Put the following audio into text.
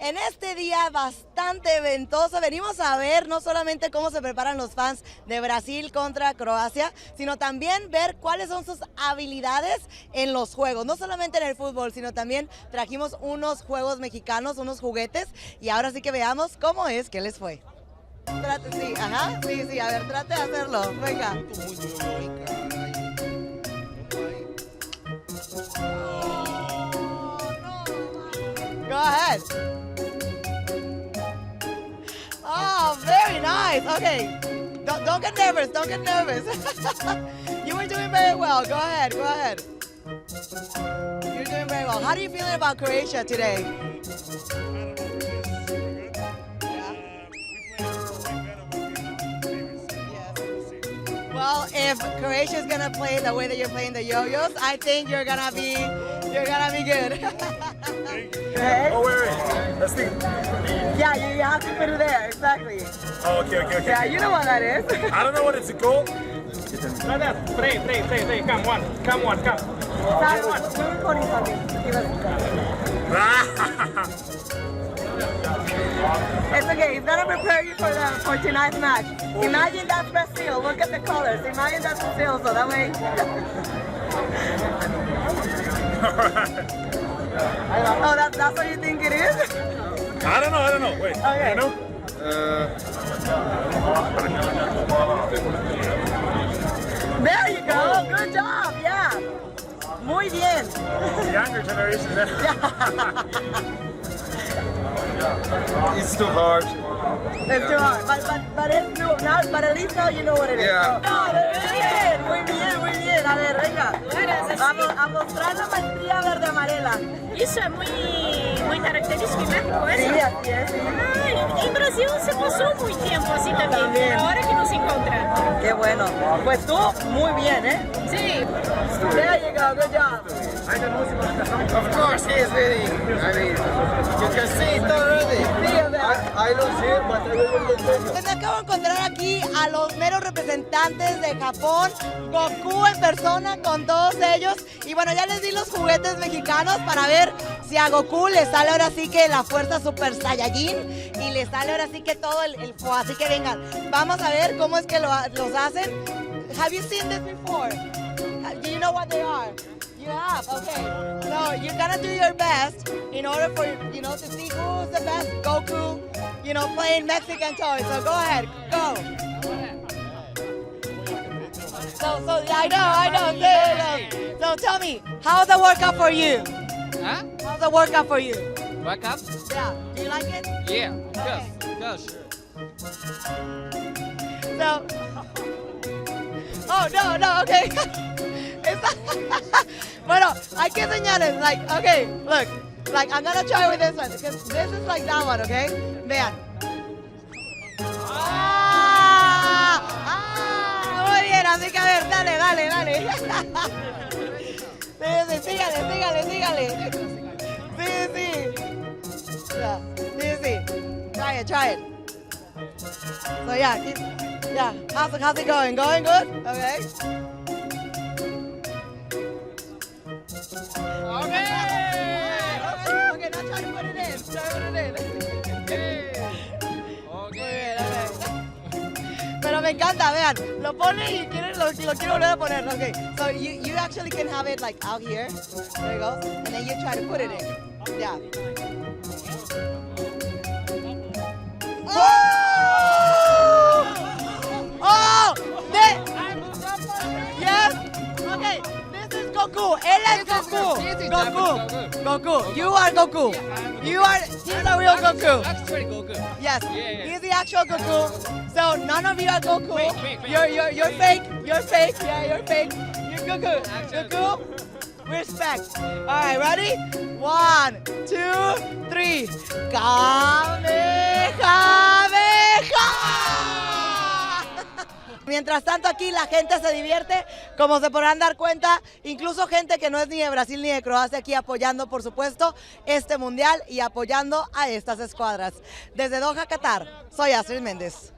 En este día bastante ventoso venimos a ver no solamente cómo se preparan los fans de Brasil contra Croacia, sino también ver cuáles son sus habilidades en los juegos, no solamente en el fútbol, sino también trajimos unos juegos mexicanos, unos juguetes, y ahora sí que veamos cómo es que les fue. Trate, sí, ajá, sí, a ver, trate de hacerlo, venga. Go ahead. Oh, very nice. Okay. Don't get nervous. Don't get nervous. You were doing very well. Go ahead. Go ahead. You're doing very well. How are you feeling about Croatia today? Well, if Croatia is gonna play the way that you're playing the yo-yos, I think you're gonna be good. Okay. Oh, wait. Let's see. Yeah, you have to put it there, exactly. Oh, okay. Yeah, you know what that is. I don't know what it's called. Play. Come on. We're recording something. It's okay, it's gonna prepare you for tonight's match. Imagine that's Brazil, look at the colors. Imagine that's Brazil, so that way. Oh, that's what you think it is? I don't know. Wait. Okay. You know? There you go, good job, yeah. Muy bien. Younger generation. It's too hard. It's too hard, but it's new, now, but at least now you know what it is. Yeah. Oh, muy bien. A ver, venga. Vamos a mostrar la maestría verde amarela. Isso é muito característico em México, Sí, eso. así es. Em Brasil se passou muito tempo assim também, a hora que nos encontra. Qué bueno. Pues tú, muy bien, ¿eh? Sí. There you go, good job. Of course, he is ready. I mean, you can see it already. Sí, o sea. I don't see it, but I will Pues me acabo de encontrar aquí a los meros representantes de Japón, Goku en persona con todos ellos. Y bueno, ya les di los juguetes mexicanos para ver si a Goku le sale ahora sí que la fuerza Super Saiyajin y le sale ahora sí que todo el fuego. Así que vengan, vamos a ver cómo es que los hacen. Have you seen this before? Do you know what they are? You have, okay. So you're gonna do your best in order for, to see who's the best Goku, playing Mexican toys. So go ahead, go. So I know. So tell me, how's the workout for you? Huh? How's the workout for you? Wake up? Yeah, do you like it? Yeah. Okay. Gosh. So, oh no, okay. Bueno, hay que enseñarles, okay, look, I'm gonna try with this one, because this is like that one, okay? Vean. Muy bien, así que a ver, dale. Sí, sígale. Sí. Try it. So yeah, how's it going? Going good? Okay. Okay, now try to put it in. Okay. Pero me encanta, vean, lo pone y lo quiero volver a poner. Okay, so you actually can have it like out here. There you go. And then you try to put it in. Yeah. Yes. Okay. This is Goku. Él es Goku. Goku. You are Goku. He's the real Goku. Actually, Goku. Yes. Yeah. He's the actual Goku. So none of you are Goku. Fake. You're fake. You're fake. Yeah, you're fake. You're Goku. Goku. Respect. All right, ready? 1, 2, 3. Kamehameha. Mientras tanto aquí la gente se divierte, como se podrán dar cuenta, incluso gente que no es ni de Brasil ni de Croacia aquí apoyando, por supuesto, este mundial y apoyando a estas escuadras. Desde Doha, Qatar, soy Astrid Méndez.